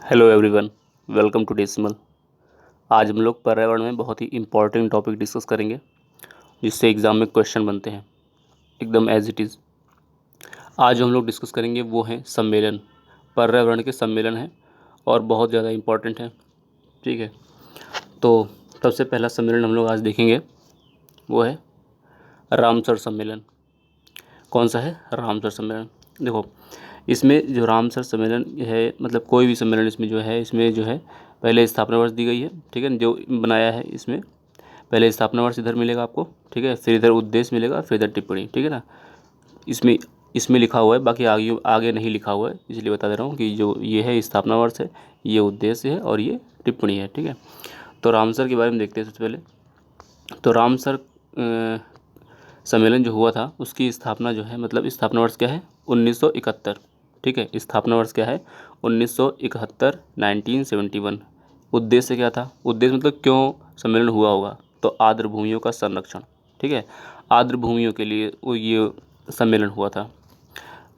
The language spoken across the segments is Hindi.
Hello everyone, welcome to decimal. आज हम लोग पर्यावरण में बहुत ही इम्पोर्टेंट टॉपिक डिस्कस करेंगे जिससे एग्ज़ाम में क्वेश्चन बनते हैं एकदम एज इट इज़। आज जो हम लोग डिस्कस करेंगे वो है सम्मेलन। पर्यावरण के सम्मेलन हैं और बहुत ज़्यादा इम्पोर्टेंट हैं। ठीक है, तो सबसे पहला सम्मेलन हम लोग आज देखेंगे वो है रामसर सम्मेलन। कौन सा है? रामसर सम्मेलन। देखो, इसमें जो रामसर सम्मेलन है, मतलब कोई भी सम्मेलन इसमें जो है पहले स्थापना वर्ष दी गई है। ठीक है, जो बनाया है इसमें पहले स्थापना वर्ष इधर मिलेगा आपको। ठीक है, फिर इधर उद्देश्य मिलेगा, फिर इधर टिप्पणी। ठीक है ना, इसमें इसमें लिखा हुआ है, बाकी आगे आगे नहीं लिखा हुआ है, इसलिए बता दे रहा हूँ कि जो ये है स्थापना वर्ष है, ये उद्देश्य है और ये टिप्पणी है। ठीक है, तो रामसर के बारे में देखते हैं सबसे पहले। तो रामसर सम्मेलन जो हुआ था उसकी स्थापना जो है, मतलब स्थापना वर्ष क्या है? 1971। ठीक है, स्थापना वर्ष क्या है? 1971, 1971। उद्देश्य क्या था? उद्देश्य मतलब क्यों सम्मेलन हुआ होगा? तो आर्द्र भूमियों का संरक्षण। ठीक है, आर्द्र भूमियों के लिए वो ये सम्मेलन हुआ था।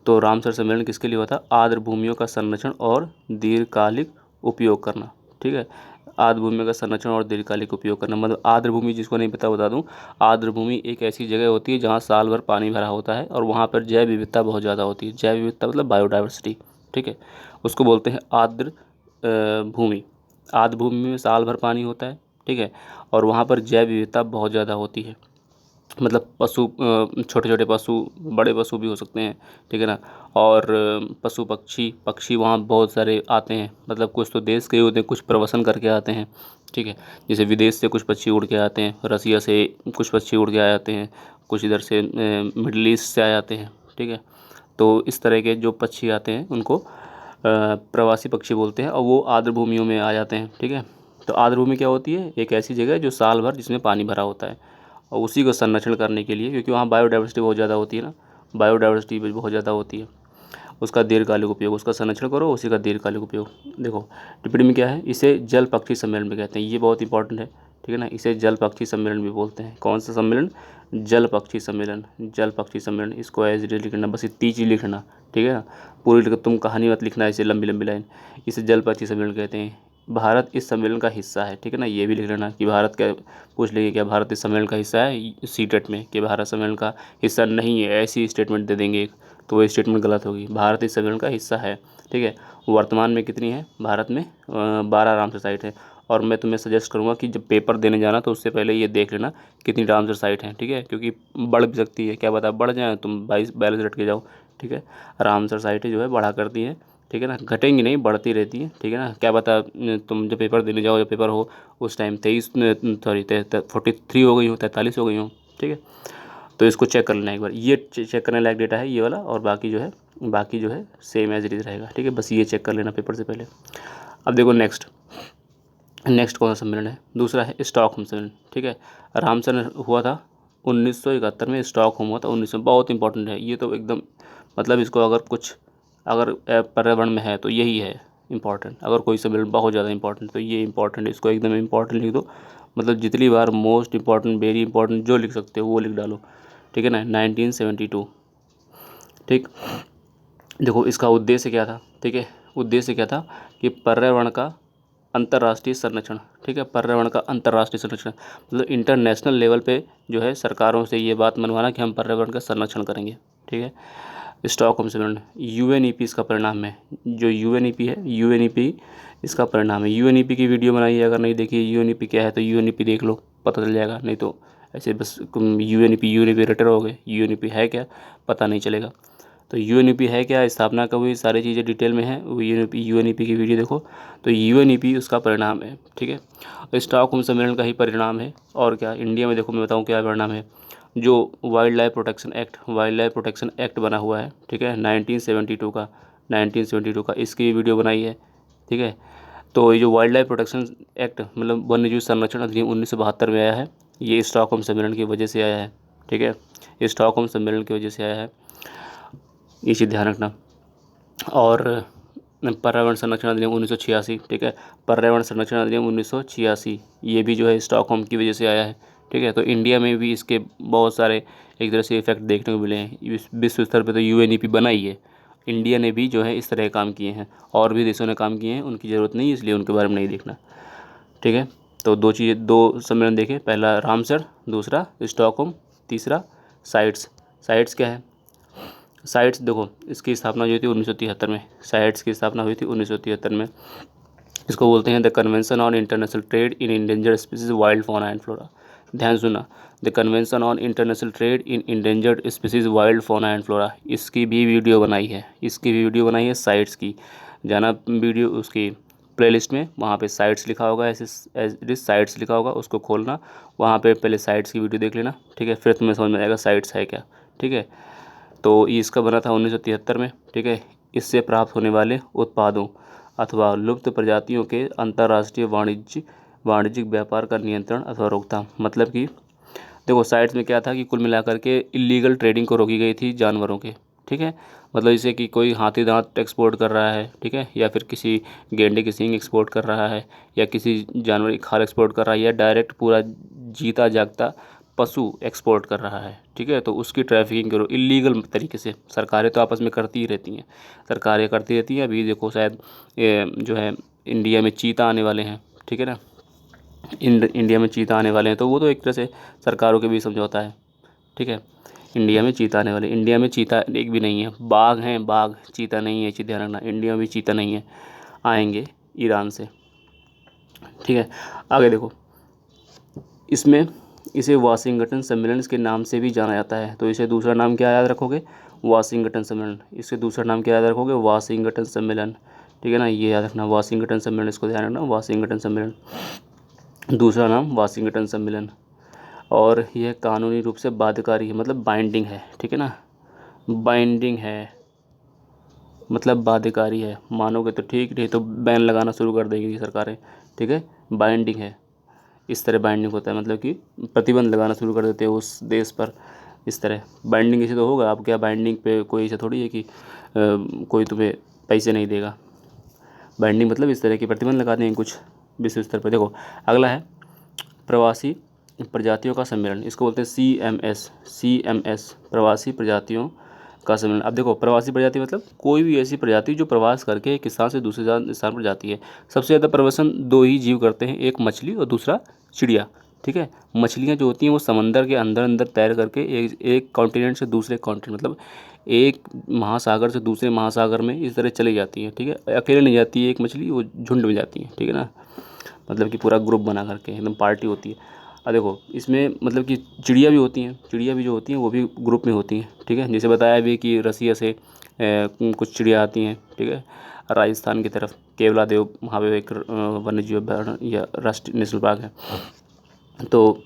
तो रामसर सम्मेलन किसके लिए हुआ था? आर्द्र भूमियों का संरक्षण और दीर्घकालिक उपयोग करना। ठीक है, आर्द्र भूमि का संरक्षण और दीर्घकालिक उपयोग करना, मतलब आर्द्र भूमि जिसको नहीं पता बता दूं, आर्द्र भूमि एक ऐसी जगह होती है जहां साल भर पानी भरा होता है और वहां पर जैव विविधता बहुत ज़्यादा होती है। जैव विविधता मतलब बायोडाइवर्सिटी। ठीक है, उसको बोलते हैं आर्द्र भूमि। आर्द्र भूमि में साल भर पानी होता है। ठीक है, और वहाँ पर जैव विविधता बहुत ज़्यादा होती है, मतलब पशु, छोटे छोटे पशु, बड़े पशु भी हो सकते हैं। ठीक है ना, और पशु पक्षी पक्षी वहाँ बहुत सारे आते हैं, मतलब कुछ तो देश के होते हैं, कुछ प्रवसन करके आते हैं। ठीक है, जैसे विदेश से कुछ पक्षी उड़ के आते हैं, रसिया से कुछ पक्षी उड़ के आ जाते हैं, कुछ इधर से मिडल ईस्ट से आ जाते हैं। ठीक है, तो इस तरह के जो पक्षी आते हैं उनको प्रवासी पक्षी बोलते हैं और वो आर्द्र भूमियों में आ जाते हैं। ठीक है, तो आर्द्र भूमि क्या होती है? एक ऐसी जगह जो साल भर जिसमें पानी भरा होता है, और उसी को संरक्षण करने के लिए, क्योंकि वहाँ बायोडाइवर्सिटी बहुत ज़्यादा होती है ना, बायोडाइवर्सिटी भी बहुत ज़्यादा होती है, उसका दीर्घकालिक उपयोग, उसका संरक्षण करो, उसी का दीर्घकालिक उपयोग। देखो, टिप्पणी में क्या है? इसे जल पक्षी सम्मेलन भी कहते हैं, ये बहुत इंपॉर्टेंट है। ठीक है ना, इसे जल पक्षी सम्मेलन भी बोलते हैं। कौन सा सम्मेलन? जल पक्षी सम्मेलन। जल पक्षी सम्मेलन, इसको एज इट इज लिखना, बस इतनी चीज़ लिखना। ठीक है ना, पूरी तुम कहानी मत लिखना ऐसे लंबी लंबी लाइन। इसे जल पक्षी सम्मेलन कहते हैं। भारत इस सम्मेलन का हिस्सा है। ठीक है ना, ये भी लिख लेना कि भारत क्या, पूछ लेंगे क्या भारत इस सम्मेलन का हिस्सा है सीटेट में, कि भारत सम्मेलन का हिस्सा नहीं है, ऐसी स्टेटमेंट दे देंगे एक, तो वो स्टेटमेंट गलत होगी। भारत इस सम्मेलन का हिस्सा है। ठीक है, वर्तमान में कितनी है भारत में? 12 रामसर साइट है। और मैं तुम्हें सजेस्ट करूँगा कि जब पेपर देने जाना तो उससे पहले ये देख लेना कितनी रामसर साइट हैं। ठीक है, क्योंकि बढ़ भी सकती है, क्या पता बढ़ जाए, तुम 22 रट के जाओ। ठीक है, रामसर साइटें जो है बढ़ा करती हैं। ठीक है ना, घटेंगी नहीं, बढ़ती रहती है। ठीक है ना, क्या पता तुम जब पेपर देने जाओ, जब पेपर हो उस टाइम 23 सॉरी 43 हो गई हो, 43 हो गई हो। ठीक है, तो इसको चेक कर लेना एक बार, ये चेक करने लायक डेटा है ये वाला, और बाकी जो है सेम एज इट इज़ रहेगा। ठीक है, बस ये चेक कर लेना पेपर से पहले। अब देखो नेक्स्ट कौन सा सम्मेलन है? दूसरा है स्टॉकहोम सम्मेलन। ठीक है, रामसर हुआ था 1971 में, स्टॉकहोम हुआ था 1900। बहुत इंपॉर्टेंट है ये तो एकदम, मतलब इसको अगर कुछ, अगर पर्यावरण में है तो यही है इंपॉर्टेंट। अगर कोई सम्मेलन बहुत ज़्यादा इंपॉर्टेंट तो ये इंपॉर्टेंट है, इसको एकदम इंपॉर्टेंट लिख दो। मतलब जितनी बार मोस्ट इंपॉर्टेंट, वेरी इंपॉर्टेंट जो लिख सकते हो वो लिख डालो। ठीक है ना, 1972। ठीक, देखो इसका उद्देश्य क्या था? ठीक है, उद्देश्य क्या था कि पर्यावरण का अंतर्राष्ट्रीय संरक्षण। ठीक है, पर्यावरण का अंतर्राष्ट्रीय संरक्षण, मतलब इंटरनेशनल लेवल पे जो है सरकारों से ये बात मनवाना कि हम पर्यावरण का संरक्षण करेंगे। ठीक है, स्टॉकहोम सम्मेलन यूएनईपी इसका परिणाम है। जो यूएनईपी है, यूएनईपी इसका परिणाम है। यूएनईपी की वीडियो बनाई है, अगर नहीं देखी यूएनईपी क्या है तो यूएनईपी देख लो, पता चल जाएगा। नहीं तो ऐसे बस यूएनईपी रटे रहोगे, यूएनईपी है क्या पता नहीं चलेगा। तो यूएनईपी है क्या, स्थापना कब हुई, सारी चीज़ें डिटेल में है, वो यूएनईपी की वीडियो देखो। तो यूएनईपी उसका परिणाम है। ठीक है, स्टॉकहोम सम्मेलन का ही परिणाम है। और क्या इंडिया में देखो, मैं बताऊँ क्या परिणाम है। जो वाइल्ड लाइफ प्रोटेक्शन एक्ट बना हुआ है। ठीक है, 1972 का इसकी वीडियो बनाई है। ठीक है, तो ये जो वाइल्ड लाइफ प्रोटेक्शन एक्ट, मतलब वन्य जीव संरक्षण अधिनियम 1972 में आया है, ये स्टॉकहोम सम्मेलन की वजह से आया है। ठीक है, ये स्टॉकहोम सम्मेलन की वजह से आया है, ये चीज़ ध्यान रखना। और पर्यावरण संरक्षण अधिनियम 1986। ठीक है, पर्यावरण संरक्षण अधिनियम 1986, ये भी जो है स्टॉकहोम की वजह से आया है। ठीक है, तो इंडिया में भी इसके बहुत सारे एक तरह से इफेक्ट देखने को मिले हैं। विश्व स्तर पे तो यूएनईपी बना ही है, इंडिया ने भी जो है इस तरह के काम किए हैं, और भी देशों ने काम किए हैं, उनकी ज़रूरत नहीं, इसलिए उनके बारे में नहीं देखना। ठीक है, तो दो सम्मेलन देखे, पहला रामसर, दूसरा स्टॉकहोम, तीसरा साइट्स। साइट्स क्या है? साइट्स देखो, इसकी स्थापना हुई थी 1973 में। साइट्स की स्थापना हुई थी 1973 में। इसको बोलते हैं the convention on international trade in endangered species wild fauna and flora. ध्यान सुनना, the convention on international trade in endangered species wild fauna and flora, इसकी भी वीडियो बनाई है, साइट्स की। जाना वीडियो उसकी प्लेलिस्ट में, वहाँ पे साइट्स लिखा होगा, ऐसे एज इट इज साइट्स लिखा होगा, उसको खोलना, वहाँ पे पहले साइट्स की वीडियो देख लेना। ठीक है, फिर तुम्हें समझ में आएगा साइट्स है क्या। ठीक है, तो ये इसका बना था 1973 में। ठीक है, इससे प्राप्त होने वाले उत्पादों अथवा लुप्त प्रजातियों के अंतर्राष्ट्रीय वाणिज्यिक व्यापार का नियंत्रण अथवा रोकथाम। मतलब कि देखो, साइट्स में क्या था कि कुल मिलाकर के इलीगल ट्रेडिंग को रोकी गई थी जानवरों के। ठीक है, मतलब जैसे कि कोई हाथी दांत एक्सपोर्ट कर रहा है, ठीक है, या फिर किसी गेंडे की सींग एक्सपोर्ट कर रहा है, या किसी जानवर की खाल एक्सपोर्ट कर रहा है, या डायरेक्ट पूरा जीता जागता पशु एक्सपोर्ट कर रहा है। ठीक है, तो उसकी ट्रैफिकिंग करो इलीगल तरीके से। सरकारें तो आपस में करती ही रहती हैं, सरकारें करती रहती हैं। अभी देखो शायद ये जो है इंडिया में चीता आने वाले हैं। ठीक है ना, इंडिया में चीता आने वाले हैं, तो वो तो एक तरह से सरकारों के बीच समझौता है। ठीक है, इंडिया में चीता आने वाले, इंडिया में चीता एक भी नहीं है, बाघ हैं बाघ, चीता नहीं है, चीता ध्यान रखना, इंडिया में भी चीता नहीं है, आएंगे ईरान से। ठीक है, आगे देखो, इसमें इसे वाशिंगटन सम्मेलन के नाम से भी जाना जाता है। तो इसे दूसरा नाम क्या याद रखोगे? वाशिंगटन सम्मेलन। इससे दूसरा नाम क्या याद रखोगे? वाशिंगटन सम्मेलन। ठीक है ना, ये याद रखना, वाशिंगटन सम्मेलन, इसको ध्यान रखना, वाशिंगटन सम्मेलन, दूसरा नाम वाशिंगटन सम्मेलन। और यह कानूनी रूप से बाध्यकारी है, मतलब बाइंडिंग है। ठीक है ना, बाइंडिंग है मतलब बाध्यकारी है, मानोगे तो ठीक, नहीं तो बैन लगाना शुरू कर देंगी सरकारें। ठीक है, बाइंडिंग है, इस तरह बाइंडिंग होता है, मतलब कि प्रतिबंध लगाना शुरू कर देते हैं उस देश पर। इस तरह बाइंडिंग ऐसे तो होगा, अब क्या बाइंडिंग पे कोई ऐसा थोड़ी है कि कोई तुम्हें पैसे नहीं देगा। बाइंडिंग मतलब इस तरह के प्रतिबंध लगाते हैं कुछ विश्व स्तर पर। देखो, अगला है प्रवासी प्रजातियों का सम्मेलन, इसको बोलते हैं CMS, प्रवासी प्रजातियों का सम्मेलन। अब देखो, प्रवासी प्रजाति मतलब कोई भी ऐसी प्रजाति जो प्रवास करके एक स्थान से दूसरे स्थान पर जाती है। सबसे ज़्यादा प्रवासन दो ही जीव करते हैं, एक मछली और दूसरा चिड़िया। ठीक है, मछलियाँ जो होती हैं वो समंदर के अंदर अंदर तैर करके एक कॉन्टिनेंट से दूसरे कॉन्टिनेंट, मतलब एक महासागर से दूसरे महासागर में इस तरह चली जाती हैं। ठीक है, अकेले नहीं जाती है एक मछली, वो झुंड में जाती है। ठीक है ना, मतलब कि पूरा ग्रुप बना करके एकदम पार्टी होती है। अब देखो, इसमें मतलब कि चिड़िया भी होती हैं, चिड़िया भी जो होती हैं वो भी ग्रुप में होती हैं। ठीक है, जैसे बताया भी कि रसिया से कुछ चिड़िया आती हैं। ठीक है, राजस्थान की तरफ केवलादेव, वहाँ पे एक वन्य जीव अभयारण्य या राष्ट्रीय नेशनल पार्क है। तो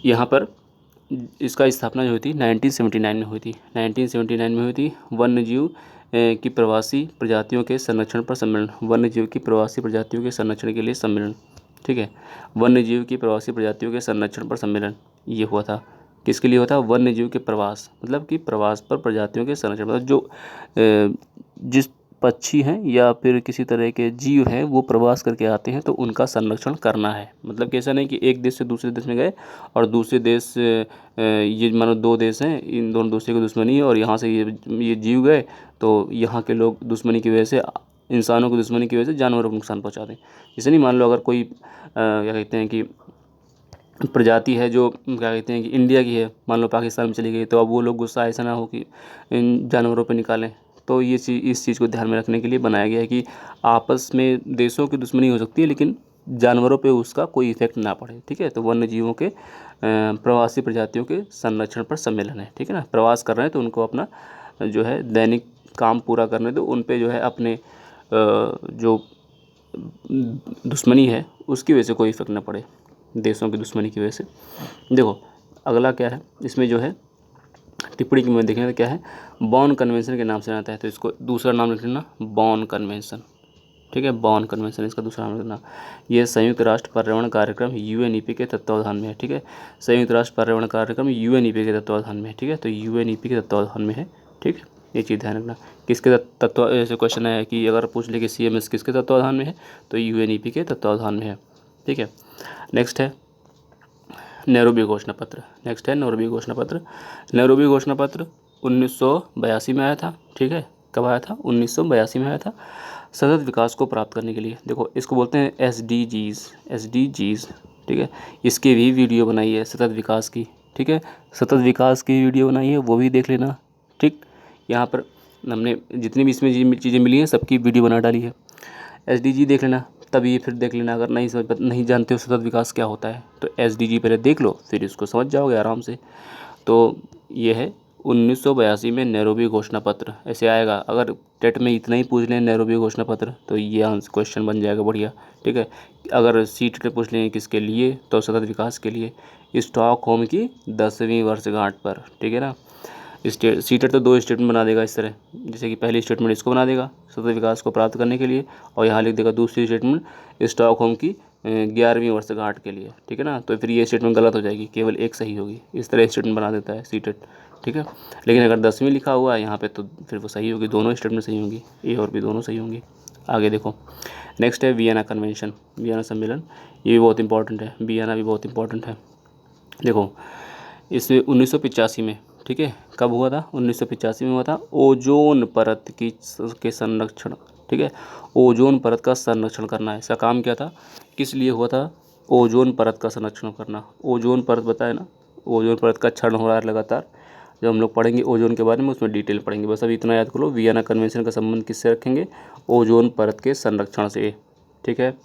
यहाँ पर इसका स्थापना जो हुई थी 1979 में हुई थी, 1979 में हुई थी। वन्य जीव की प्रवासी प्रजातियों के संरक्षण पर सम्मेलन, वन्य जीव की प्रवासी प्रजातियों के संरक्षण के लिए सम्मेलन। ठीक है, वन्य जीव की प्रवासी प्रजातियों के संरक्षण पर सम्मेलन ये हुआ था। किसके लिए हुआ था? वन्य जीव के प्रवास, मतलब कि प्रवास पर प्रजातियों के संरक्षण, मतलब जो जिस पक्षी हैं या फिर किसी तरह के जीव हैं वो प्रवास करके आते हैं तो उनका संरक्षण करना है। मतलब कि ऐसा नहीं कि एक देश से दूसरे देश में गए और दूसरे देश से ये मानो दो देश हैं, इन दोनों दूसरे की दुश्मनी है और यहाँ से ये जीव गए तो यहाँ के लोग दुश्मनी की वजह से, इंसानों की दुश्मनी की वजह से जानवरों को नुकसान पहुँचा दें। जैसे नहीं, मान लो अगर कोई क्या कहते हैं कि प्रजाति है जो क्या कहते हैं कि इंडिया की है, मान लो पाकिस्तान में चली गई, तो अब वो लोग गुस्सा ऐसा ना हो कि इन जानवरों पे निकालें। तो ये चीज़, इस चीज़ को ध्यान में रखने के लिए बनाया गया है कि आपस में देशों की दुश्मनी हो सकती है लेकिन जानवरों पे उसका कोई इफेक्ट ना पड़े। ठीक है, तो वन्य जीवों के प्रवासी प्रजातियों के संरक्षण पर सम्मेलन है। ठीक है ना, प्रवास कर रहे हैं तो उनको अपना जो है दैनिक काम पूरा करने दो, उन पे जो है अपने जो दुश्मनी है उसकी वजह से कोई इफेक्ट ना पड़े, देशों की दुश्मनी की वजह से। देखो, अगला क्या है, इसमें जो है टिप्पणी में देखें तो क्या है, बॉन कन्वेंशन के नाम से आता है, तो इसको दूसरा नाम लिख लेना, बॉन कन्वेंशन। ठीक है, बॉन कन्वेंशन इसका दूसरा नाम लिखना। यह संयुक्त राष्ट्र पर्यावरण कार्यक्रम UNEP के तत्वावधान में है। ठीक है, संयुक्त राष्ट्र पर्यावरण कार्यक्रम UNEP के तत्वावधान में है। ठीक है, तो UNEP के तत्वावधान में है। ठीक है, ये चीज़ ध्यान रखना। किसके तत्व, ऐसे क्वेश्चन है कि अगर पूछ ले कि CMS किसके तत्वावधान में है तो UNEP के तत्वावधान में है। ठीक है, नेक्स्ट है नैरोबी घोषणा पत्र। नेक्स्ट है नैरोबी घोषणा पत्र। नैरोबी घोषणा पत्र 1982 में आया था। ठीक है, कब आया था? 1982 में आया था। सतत विकास को प्राप्त करने के लिए, देखो इसको बोलते हैं एसडीजीज़। ठीक है, इसकी भी वीडियो बनाई है सतत विकास की। ठीक है, सतत विकास की वीडियो बनाई है, वो भी देख लेना। ठीक, यहाँ पर हमने जितनी भी इसमें चीज़ें मिली हैं सबकी वीडियो बना डाली है। एसडीजी देख लेना, तभी फिर देख लेना। अगर नहीं जानते हो सतत विकास क्या होता है तो एसडीजी पहले देख लो, फिर इसको समझ जाओगे आराम से। तो ये है 1982 में नैरोबी घोषणा पत्र, ऐसे आएगा। अगर टेट में इतना ही पूछ लें नैरोबी घोषणा पत्र तो ये आंसर क्वेश्चन बन जाएगा बढ़िया। ठीक है, अगर सीट में पूछ लें किसके लिए तो सतत विकास के लिए, स्टॉकहोम की 10वीं वर्षगांठ पर। ठीक है ना, सीटेट तो 2 स्टेटमेंट बना देगा इस तरह, जैसे कि पहली स्टेटमेंट इसको बना देगा सतत विकास को प्राप्त करने के लिए, और यहाँ लिख देगा दूसरी स्टेटमेंट स्टॉकहोम की 11वीं वर्षगांठ के लिए। ठीक है ना, तो फिर ये स्टेटमेंट गलत हो जाएगी, केवल एक सही होगी। इस तरह स्टेटमेंट बना देता है सीटेट। ठीक है, लेकिन अगर 10वीं लिखा हुआ है यहाँ पे तो फिर वो सही होगी, दोनों स्टेटमेंट सही होंगी, ए और बी दोनों सही होंगी। आगे देखो, नेक्स्ट है वियना कन्वेंशन, वियना सम्मेलन। ये भी बहुत इंपॉर्टेंट है, वियना भी बहुत इंपॉर्टेंट है। देखो इसमें 1985 में, ठीक है, कब हुआ था? 1985 में हुआ था। ओजोन परत के संरक्षण, ठीक है, ओजोन परत का संरक्षण करना है। इसका काम क्या था, किस लिए हुआ था? ओजोन परत का संरक्षण करना। ओजोन परत बताए ना, ओजोन परत का क्षरण हो रहा है लगातार। जब हम लोग पढ़ेंगे ओजोन के बारे में उसमें डिटेल पढ़ेंगे। बस अभी इतना याद कर लो, वियना कन्वेंशन का संबंध किससे रखेंगे? ओजोन परत के संरक्षण से। ठीक है,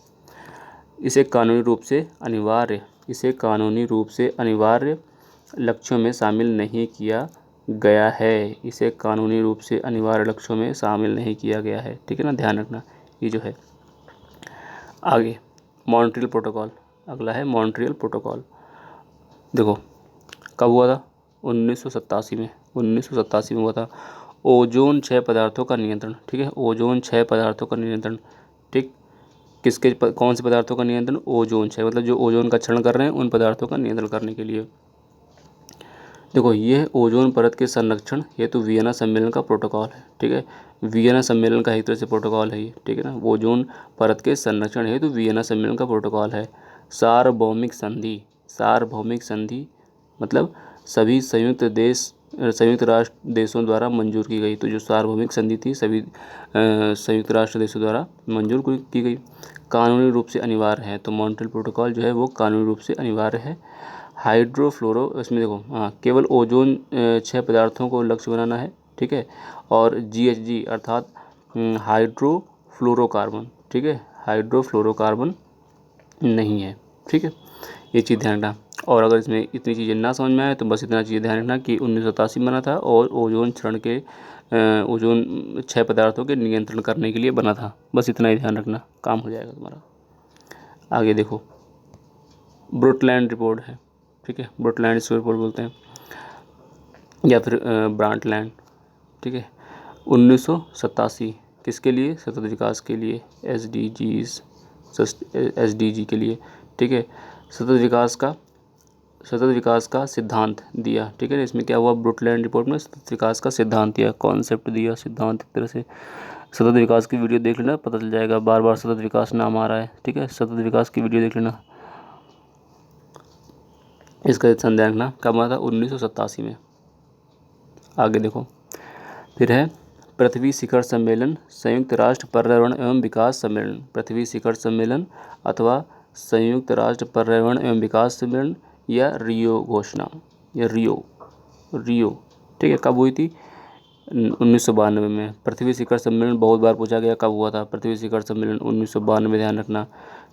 इसे कानूनी रूप से अनिवार्य लक्ष्यों में शामिल नहीं किया गया है। इसे कानूनी रूप से अनिवार्य लक्ष्यों में शामिल नहीं किया गया है। ठीक है ना, ध्यान रखना ये जो है। आगे मॉन्ट्रियल प्रोटोकॉल, अगला है मॉन्ट्रियल प्रोटोकॉल। देखो कब हुआ था? 1987 में। 1987 में हुआ था। ओजोन क्षय पदार्थों का नियंत्रण, ठीक है, ओजोन क्षय पदार्थों का नियंत्रण। ठीक, कौन से पदार्थों का नियंत्रण? ओजोन क्षय, मतलब जो ओजोन का क्षरण कर रहे हैं उन पदार्थों का नियंत्रण करने के लिए। देखो ये ओजोन परत के संरक्षण हेतु वियना सम्मेलन का प्रोटोकॉल है। ठीक है, वियना सम्मेलन का एक तरह से प्रोटोकॉल है ये। ठीक है ना, ओजोन परत के संरक्षण हेतु वियना सम्मेलन का प्रोटोकॉल है। सार्वभौमिक संधि मतलब सभी संयुक्त राष्ट्र देशों द्वारा मंजूर की गई। तो जो सार्वभौमिक संधि थी सभी संयुक्त राष्ट्र देशों द्वारा मंजूर की गई, कानूनी रूप से अनिवार्य है। तो मॉन्ट्रियल प्रोटोकॉल जो है वो कानूनी रूप से अनिवार्य है। हाइड्रोफ्लोरो, इसमें देखो हाँ, केवल ओजोन क्षय पदार्थों को लक्ष्य बनाना है। ठीक है, और GHG अर्थात हाइड्रोफ्लोरोकार्बन, ठीक है, हाइड्रोफ्लोरोकार्बन नहीं है। ठीक है, ये चीज़ ध्यान रखना। और अगर इसमें इतनी चीज़ें ना समझ में आए तो बस इतना चीज़ ध्यान रखना कि 1987 में बना था और ओजोन ओजोन क्षय पदार्थों के नियंत्रण करने के लिए बना था। बस इतना ही ध्यान रखना, काम हो जाएगा तुम्हारा। आगे देखो, ब्रुटलैंड रिपोर्ट है। ठीक है, ब्रुटलैंड इसको रिपोर्ट बोलते हैं या फिर ब्रांटलैंड। ठीक है, 1987 किसके लिए? सतत विकास के लिए, SDG के लिए। ठीक है, सतत विकास का सिद्धांत दिया। ठीक है, इसमें क्या हुआ? ब्रुटलैंड रिपोर्ट में सतत विकास का सिद्धांत दिया, कॉन्सेप्ट दिया, सिद्धांत एक तरह से। सतत विकास की वीडियो देख लेना, पता चल जाएगा, बार बार सतत विकास नाम आ रहा है। ठीक है, सतत विकास की वीडियो देख लेना। इसका संदेह रखना, कब आया था? 1987 में। आगे देखो, फिर है पृथ्वी शिखर सम्मेलन, संयुक्त राष्ट्र पर्यावरण एवं विकास सम्मेलन। पृथ्वी शिखर सम्मेलन अथवा संयुक्त राष्ट्र पर्यावरण एवं विकास सम्मेलन या रियो घोषणा, या रियो। ठीक है, कब हुई थी? 1992 में। पृथ्वी शिखर सम्मेलन बहुत बार पूछा गया, कब हुआ था? पृथ्वी शिखर सम्मेलन 1992, ध्यान रखना।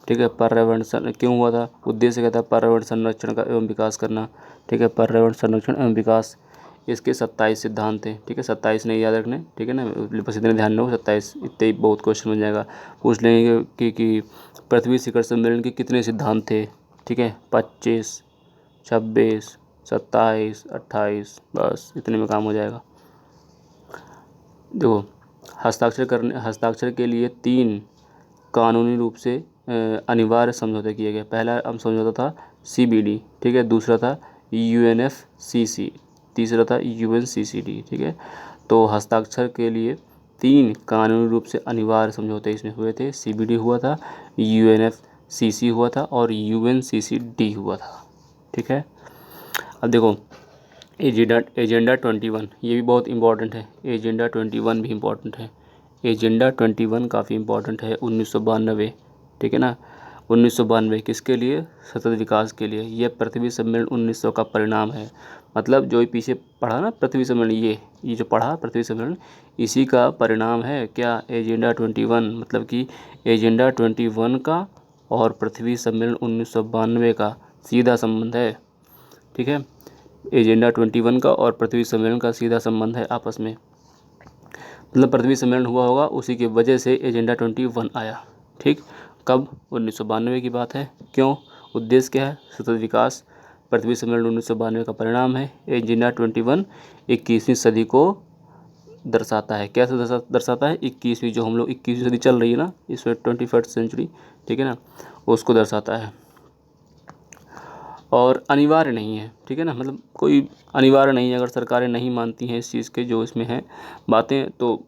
ठीक है, पर्यावरण क्यों हुआ था? उद्देश्य क्या था? पर्यावरण संरक्षण का एवं विकास करना। ठीक है, पर्यावरण संरक्षण एवं विकास। इसके 27 सिद्धांत थे। ठीक है, 27 नहीं याद रखने। ठीक है ना, बस इतने ध्यान रखो, 27, इतने ही बहुत क्वेश्चन बन जाएगा। पूछ लेंगे कि पृथ्वी शिखर सम्मेलन के कितने सिद्धांत थे? ठीक है, 25, 26, 27, 28, बस इतने में काम हो जाएगा। देखो, हस्ताक्षर के लिए 3 कानूनी रूप से अनिवार्य समझौते किए गए। पहला समझौता था CBD, ठीक है, दूसरा था UNFCC, तीसरा था UNCCD। ठीक है, तो हस्ताक्षर के लिए 3 कानूनी रूप से अनिवार्य समझौते इसमें हुए थे। CBD हुआ था, UNFCC हुआ था और UNCCD हुआ था। ठीक है, अब देखो एजेंडा 21 ये भी बहुत इंपॉर्टेंट है। एजेंडा 21 भी इम्पॉर्टेंट है। एजेंडा 21 काफ़ी इम्पॉर्टेंट है। 1992, ठीक है ना। 1992 किसके लिए? सतत विकास के लिए। यह पृथ्वी सम्मेलन 1900 का परिणाम है। मतलब जो पीछे पढ़ा ना पृथ्वी सम्मेलन, ये जो पढ़ा पृथ्वी सम्मेलन, इसी का परिणाम है क्या? एजेंडा 21। मतलब कि एजेंडा 21 का और पृथ्वी सम्मेलन 1992 का सीधा संबंध है, ठीक है। एजेंडा 21 का और पृथ्वी सम्मेलन का सीधा संबंध है आपस में। मतलब पृथ्वी सम्मेलन हुआ होगा, उसी की वजह से एजेंडा 21 आया, ठीक। कब? 1992 की बात है। क्यों? उद्देश्य क्या है? सतत विकास। पृथ्वी सम्मेलन 1992 का परिणाम है। एजेंडा 21 21वीं सदी को दर्शाता है। कैसे दर्शाता है? 21वीं, जो हम लोग 21वीं सदी चल रही है ना, इसमें 21st सेंचुरी, ठीक है ना, उसको दर्शाता है। और अनिवार्य नहीं है, ठीक है ना। मतलब कोई अनिवार्य नहीं है। अगर सरकारें नहीं मानती हैं इस चीज़ के जो इसमें हैं बातें, तो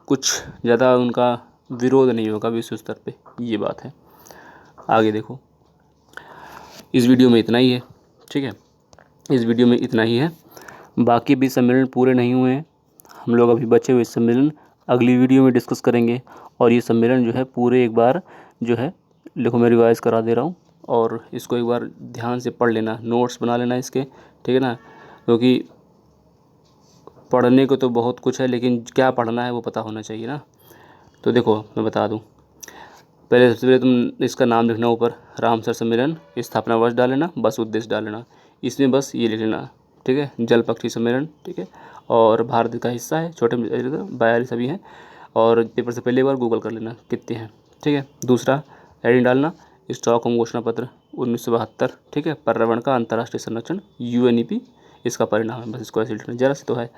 कुछ ज़्यादा उनका विरोध नहीं होगा विश्व स्तर पे, ये बात है। आगे देखो, इस वीडियो में इतना ही है, ठीक है। इस वीडियो में इतना ही है। बाकी भी सम्मेलन पूरे नहीं हुए हैं, हम लोग अभी बचे हुए सम्मेलन अगली वीडियो में डिस्कस करेंगे। और ये सम्मेलन जो है पूरे एक बार जो है, देखो मैं रिवाइज़ करा दे रहा हूँ, और इसको एक बार ध्यान से पढ़ लेना, नोट्स बना लेना इसके, ठीक है ना। क्योंकि पढ़ने को तो बहुत कुछ है, लेकिन क्या पढ़ना है वो पता होना चाहिए ना। तो देखो मैं बता दूँ, सबसे पहले तुम इसका नाम लिखना ऊपर, रामसर सम्मेलन, स्थापना वर्ष डाल लेना, बस उद्देश्य डाल लेना। इसमें बस ये लिख लेना, ठीक है, जल पक्षी सम्मेलन, ठीक है। और भारत का हिस्सा है, छोटे 42 अभी हैं। और पेपर से पहले एक बार गूगल कर लेना कितने हैं, ठीक है। दूसरा हेडिंग डालना, स्टॉकहोम घोषणा पत्र 1972, ठीक है, पर्यावरण का अंतर्राष्ट्रीय संरक्षण UNEP इसका परिणाम है। बस इसको ऐसे लिखना, जरा से तो है।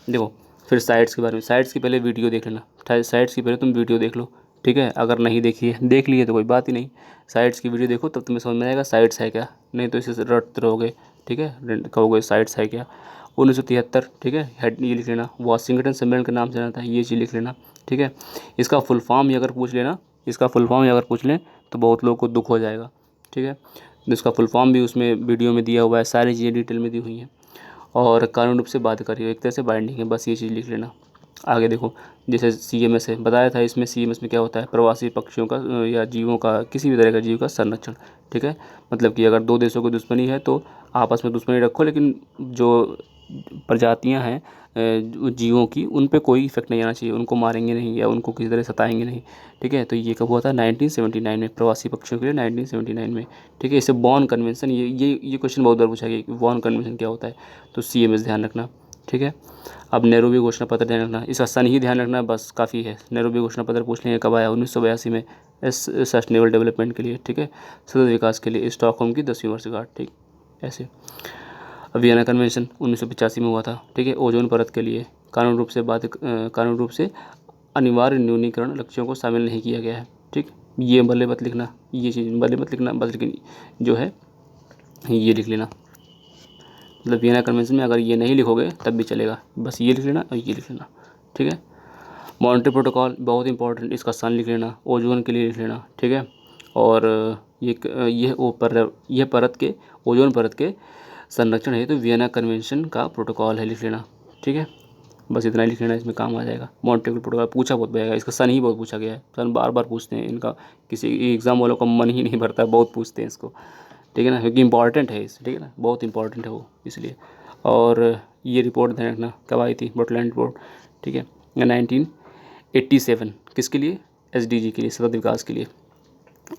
देखो फिर साइट्स के बारे में, साइट्स की पहले वीडियो देख लेना, साइट्स की पहले तुम वीडियो देख लो, ठीक है। अगर नहीं देखी है, देख ली है तो कोई बात ही नहीं, साइट्स की वीडियो देखो, तब तुम्हें समझ में आएगा साइट्स है क्या। नहीं तो इसे रटते रहोगे, ठीक है, कहोगे साइट्स है क्या। 1973, ठीक है, हेड ये लिख लेना। वाशिंगटन सम्मेलन के नाम से जाना था, ये चीज़ लिख लेना, ठीक है। इसका फुल फॉर्म ही अगर पूछ लेना, इसका फुल फॉर्म ही अगर पूछ लें तो बहुत लोगों को दुख हो जाएगा, ठीक है। इसका फुल फॉर्म भी उसमें वीडियो में दिया हुआ है, सारी चीज़ें डिटेल में दी हुई हैं। और कानूनी रूप से बाध्यकारी, एक तरह से बाइंडिंग है, बस ये चीज़ लिख लेना। आगे देखो, जैसे CMS है, बताया था इसमें CMS में क्या होता है, प्रवासी पक्षियों का या जीवों का, किसी भी तरह का जीव का संरक्षण, ठीक है। मतलब कि अगर दो देशों की दुश्मनी है तो आपस में दुश्मनी रखो, लेकिन जो प्रजातियां हैं जीवों की, उन पे कोई इफेक्ट नहीं आना चाहिए, उनको मारेंगे नहीं या उनको किसी तरह सताएंगे नहीं, ठीक है। तो ये कब हुआ था? 1979 में, प्रवासी पक्षियों के लिए 1979 में, ठीक है। इसे बॉन कन्वेंशन, ये क्वेश्चन बहुत बार पूछा गया कि बॉन कन्वेंशन क्या होता है, तो CMS ध्यान रखना, ठीक है। अब नैरोबी घोषणा पत्र ध्यान रखना, इसका सन ही ध्यान रखना, बस काफ़ी है। नैरोबी घोषणा पत्र पूछ लेंगे कब आया, 1982 में, सस्टेनेबल डेवलपमेंट के लिए, ठीक है, सतत विकास के लिए, स्टॉकहोम की 10वीं वर्षगांठ, ठीक ऐसे। वियना कन्वेंशन 1985 में हुआ था, ठीक है, ओजोन परत के लिए कानून रूप से अनिवार्य न्यूनीकरण लक्ष्यों को शामिल नहीं किया गया है, ठीक। ये भले मत लिखना, ये चीज़ भले मत लिखना बस, लेकिन जो है ये लिख लेना। मतलब वियना कन्वेंशन में अगर ये नहीं लिखोगे तब भी चलेगा, बस ये लिख लेना और ये लिख लेना, ठीक है। मॉन्ट्रियल प्रोटोकॉल बहुत इंपॉर्टेंट, इसका सन लिख लेना, ओजोन के लिए लिख लेना, ठीक है। और यह परत के, ओजोन परत के संरक्षण है तो वियना कन्वेंशन का प्रोटोकॉल है, लिख लेना, ठीक है। बस इतना ही लिख लेना, इसमें काम आ जाएगा। मॉन्ट्रियल प्रोटोकॉल पूछा बहुत जाएगा, इसका सन ही बहुत पूछा गया है, सन बार बार पूछते हैं इनका, किसी एग्ज़ाम वालों का मन ही नहीं भरता, बहुत पूछते हैं इसको, ठीक है ना, क्योंकि इंपॉर्टेंट है इस, ठीक है ना, बहुत इंपॉर्टेंट है वो, इसलिए। और ये रिपोर्ट ध्यान रखना कब आई थी, ब्रॉटलैंड रिपोर्ट, ठीक है, 1987, किसके लिए? SDG के लिए, सतत विकास के लिए।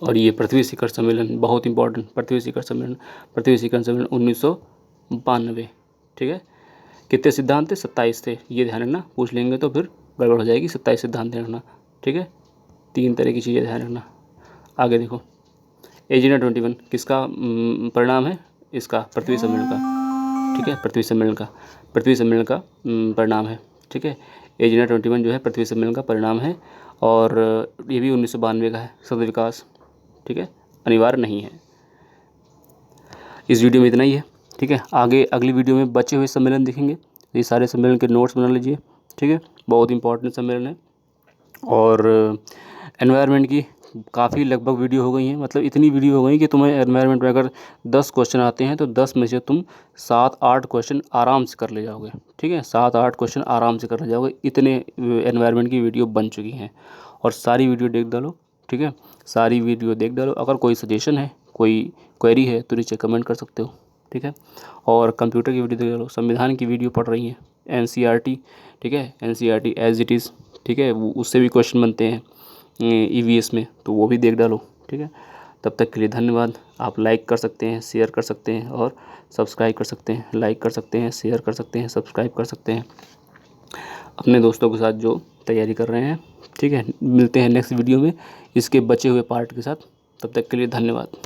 और ये पृथ्वी शिखर सम्मेलन बहुत इंपॉर्टेंट, पृथ्वी शिखर सम्मेलन 1992, ठीक है। कितने सिद्धांत थे? 27 थे, ये ध्यान रखना, पूछ लेंगे तो फिर गड़बड़ हो जाएगी। 27 सिद्धांत ध्यान रखना, ठीक है। 3 तरह की चीज़ें ध्यान रखना। आगे देखो, एजेंडा 21 किसका परिणाम है? इसका पृथ्वी सम्मेलन का, ठीक है, पृथ्वी सम्मेलन का परिणाम है, ठीक है। एजेंडा 21 जो है पृथ्वी सम्मेलन का परिणाम है, और ये भी 1992 का है, सतत विकास, ठीक है, अनिवार्य नहीं है। इस वीडियो में इतना ही है, ठीक है। आगे अगली वीडियो में बचे हुए सम्मेलन देखेंगे, ये सारे सम्मेलन के नोट्स बना लीजिए, ठीक है, बहुत इंपॉर्टेंट सम्मेलन है। और एनवायरनमेंट की काफ़ी लगभग वीडियो हो गई हैं, मतलब इतनी वीडियो हो गई कि तुम्हें एनवायरनमेंट में अगर 10 क्वेश्चन आते हैं तो 10 में से तुम 7-8 क्वेश्चन आराम से कर ले जाओगे। ठीक है, 7-8 क्वेश्चन आराम से कर ले जाओगे, इतने एनवायरनमेंट की वीडियो बन चुकी हैं। और सारी वीडियो देख डालो। ठीक है, सारी वीडियो देख डालो। अगर कोई सजेशन है, कोई क्वेरी है तो नीचे कमेंट कर सकते हो। ठीक है, और कंप्यूटर की वीडियो देख लो, संविधान की वीडियो पढ़ रही हैं, एनसीईआरटी। ठीक है, एनसीईआरटी एज इट इज़। ठीक है, वो उससे भी क्वेश्चन बनते हैं ईवीएस में, तो वो भी देख डालो। ठीक है, तब तक के लिए धन्यवाद। आप लाइक कर सकते हैं, शेयर कर सकते हैं और सब्सक्राइब कर सकते हैं। लाइक कर सकते हैं, शेयर कर सकते हैं, सब्सक्राइब कर सकते हैं अपने दोस्तों के साथ जो तैयारी कर रहे हैं। ठीक है, मिलते हैं नेक्स्ट वीडियो में इसके बचे हुए पार्ट के साथ। तब तक के लिए धन्यवाद।